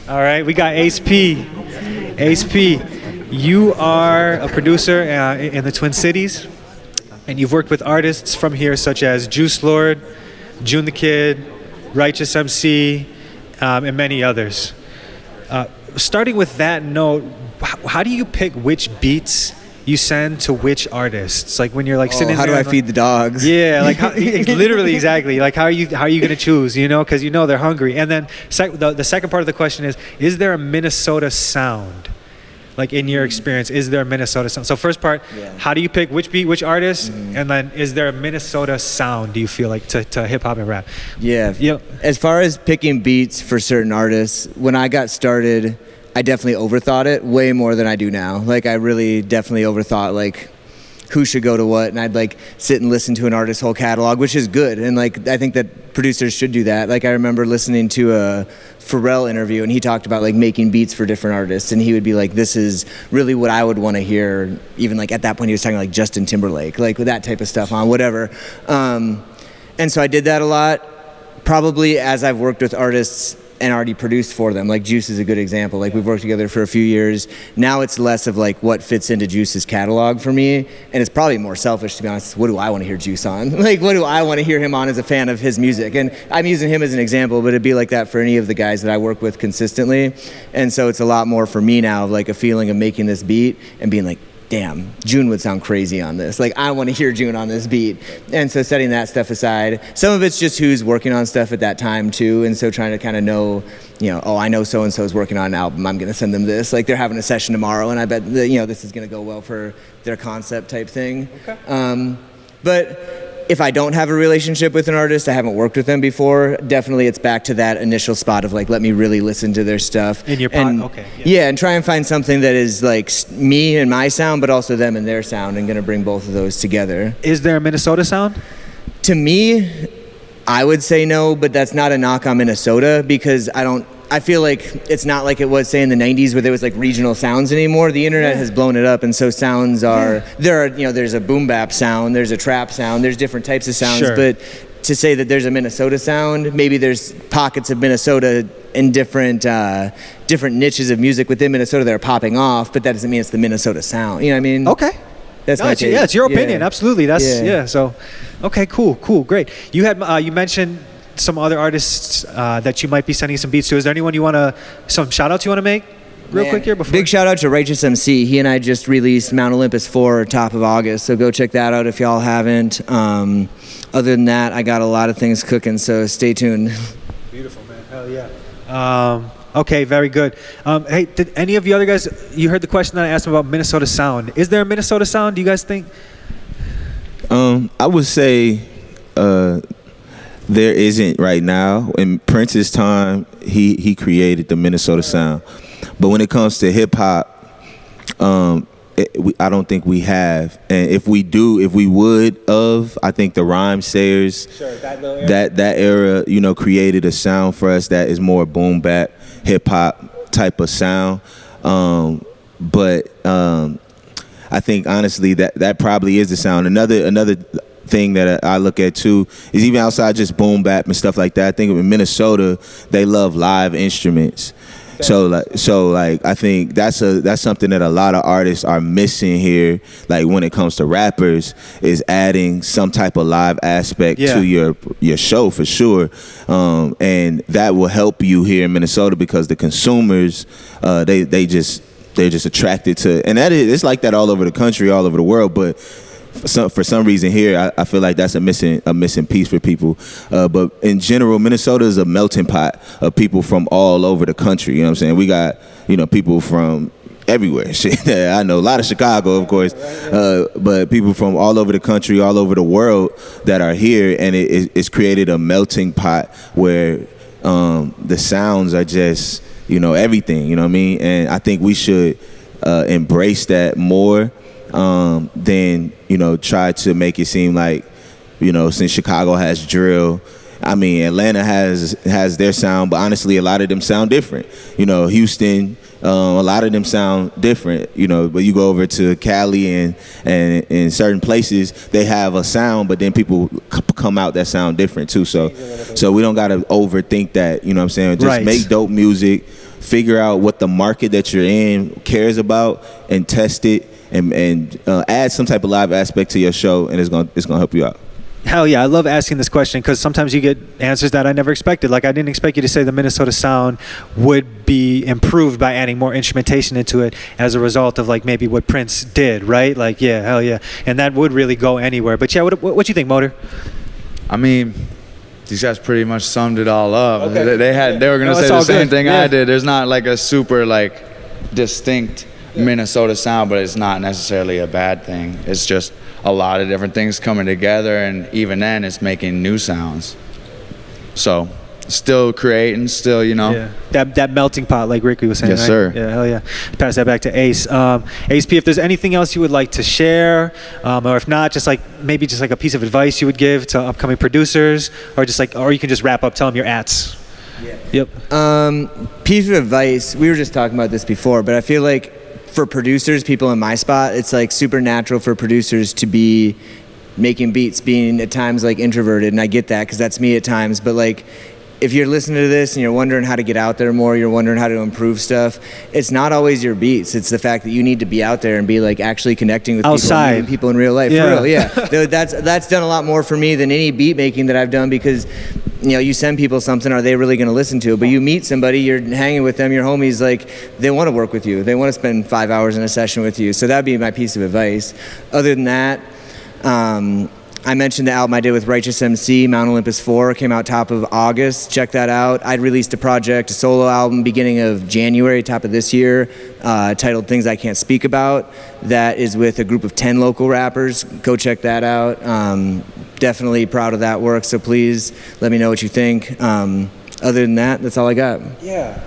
All right, we got Ace P. Ace P, you are a producer in the Twin Cities, and you've worked with artists from here such as Juice Lord, June the Kid, Righteous MC, and many others. Starting with that note, how do you pick which beats you send to which artists? Like when you're like sitting how there. How do I feed the dogs? Yeah, like literally, exactly. Like how are you gonna choose? You know, because you know they're hungry. And then the second part of the question is there a Minnesota sound? Like in your experience, is there a Minnesota sound? So first part, how do you pick which beat, which artist? And then is there a Minnesota sound, do you feel like, to hip hop and rap? Yeah. As far as picking beats for certain artists, when I got started, I definitely overthought it way more than I do now. Like I really definitely overthought like who should go to what, and I'd like sit and listen to an artist's whole catalog, which is good, and like I think that producers should do that. Like I remember listening to a Pharrell interview, and he talked about like making beats for different artists, and he would be like, this is really what I would want to hear. Even like at that point he was talking like Justin Timberlake, like with that type of stuff on whatever. And so I did that a lot, probably as I've worked with artists and already produced for them. Like Juice is a good example. Like we've worked together for a few years. Now it's less of like what fits into Juice's catalog for me, and it's probably more selfish, to be honest. What do I want to hear Juice on? Like what do I want to hear him on as a fan of his music? And I'm using him as an example, but it'd be like that for any of the guys that I work with consistently. And so it's a lot more for me now of like a feeling of making this beat and being like, damn, June would sound crazy on this. Like, I want to hear June on this beat. And so setting that stuff aside, some of it's just who's working on stuff at that time too. And so trying to kind of know, oh, I know so-and-so is working on an album, I'm going to send them this. Like they're having a session tomorrow and I bet that, this is going to go well for their concept type thing. Okay. But if I don't have a relationship with an artist, I haven't worked with them before, definitely it's back to that initial spot of like, let me really listen to their stuff. In your pod, okay. Yeah, and try and find something that is like me and my sound, but also them and their sound, and gonna bring both of those together. Is there a Minnesota sound? To me, I would say no, but that's not a knock on Minnesota, because I feel like it's not like it was, say, in the 90s where there was like regional sounds anymore. The internet has blown it up, and so sounds there's a boom bap sound, there's a trap sound, there's different types of sounds, but to say that there's a Minnesota sound, maybe there's pockets of Minnesota in different niches of music within Minnesota that are popping off, but that doesn't mean it's the Minnesota sound. You know what I mean? Okay. That's my take. It's your opinion, absolutely. That's so okay, cool, great. You mentioned some other artists that you might be sending some beats to. Is there anyone some shout outs you want to make real quick here? Big shout out to Righteous MC. He and I just released Mount Olympus 4 top of August, so go check that out if y'all haven't. Other than that, I got a lot of things cooking, so stay tuned. Beautiful, man. Hell yeah. Okay, very good. Hey, did any of you other guys, you heard the question that I asked about Minnesota sound. Is there a Minnesota sound, do you guys think? I would say there isn't right now. In Prince's time, he created the Minnesota sound. But when it comes to hip hop, I don't think we have. And if we would, I think the Rhyme Sayers, that era, created a sound for us that is more boom bap, hip hop type of sound. But I think honestly that probably is the sound. Another thing that I look at too is even outside just boom bap and stuff like that. I think in Minnesota they love live instruments. So I think that's something that a lot of artists are missing here. Like when it comes to rappers, is adding some type of live aspect to your show for sure, and that will help you here in Minnesota because the consumers they're just attracted to, and it's like that all over the country, all over the world, but for some reason here, I feel like that's a missing piece for people. But in general, Minnesota is a melting pot of people from all over the country. You know what I'm saying? We got people from everywhere. I know a lot of Chicago, of course, but people from all over the country, all over the world that are here, and it's created a melting pot where the sounds are just everything. You know what I mean? And I think we should embrace that more. Then try to make it seem like since Chicago has drill, I mean Atlanta has their sound, but honestly a lot of them sound different. Houston, a lot of them sound different. But you go over to Cali and in certain places they have a sound, but then people come out that sound different too. So we don't gotta overthink that. You know what I'm saying? Just make dope music. figure out what the market that you're in cares about and test it and add some type of live aspect to your show, and it's gonna help you out. Hell yeah, I love asking this question because sometimes you get answers that I never expected. Like I didn't expect you to say the Minnesota sound would be improved by adding more instrumentation into it as a result of like maybe what Prince did, right? Like yeah, hell yeah, and that would really go anywhere. But yeah, what you think, Motor? I mean, these guys pretty much summed it all up. Okay. They were gonna say it's the all same good. thing Yeah. I did. There's not like a super like distinct Minnesota sound, but it's not necessarily a bad thing. It's just a lot of different things coming together, and even then it's making new sounds. So still creating, still, you know. Yeah. That melting pot, like Ricky was saying. Yes, right? sir. Yeah, hell yeah. Pass that back to Ace. Ace P, if there's anything else you would like to share, or if not, just like maybe just like a piece of advice you would give to upcoming producers, or just like, or you can just wrap up, tell them your ats. Yeah. Yep. Piece of advice, we were just talking about this before, but I feel like for producers, people in my spot, it's like super natural for producers to be making beats, being at times like introverted, and I get that because that's me at times, but like if you're listening to this and you're wondering how to get out there more, you're wondering how to improve stuff, it's not always your beats. It's the fact that you need to be out there and be like actually connecting with outside. people, meeting people in real life. Yeah. For real, yeah. That's done a lot more for me than any beat making that I've done because, you know, you send people something, are they really going to listen to it? But you meet somebody, you're hanging with them, your homies, like they want to work with you. They want to spend 5 hours in a session with you. So that'd be my piece of advice. Other than that, I mentioned the album I did with Righteous MC, Mount Olympus 4, came out top of August. Check that out. I'd released a solo album, beginning of January, top of this year, titled Things I Can't Speak About. That is with a group of 10 local rappers. Go check that out. Definitely proud of that work, so please let me know what you think. Other than that, that's all I got. Yeah.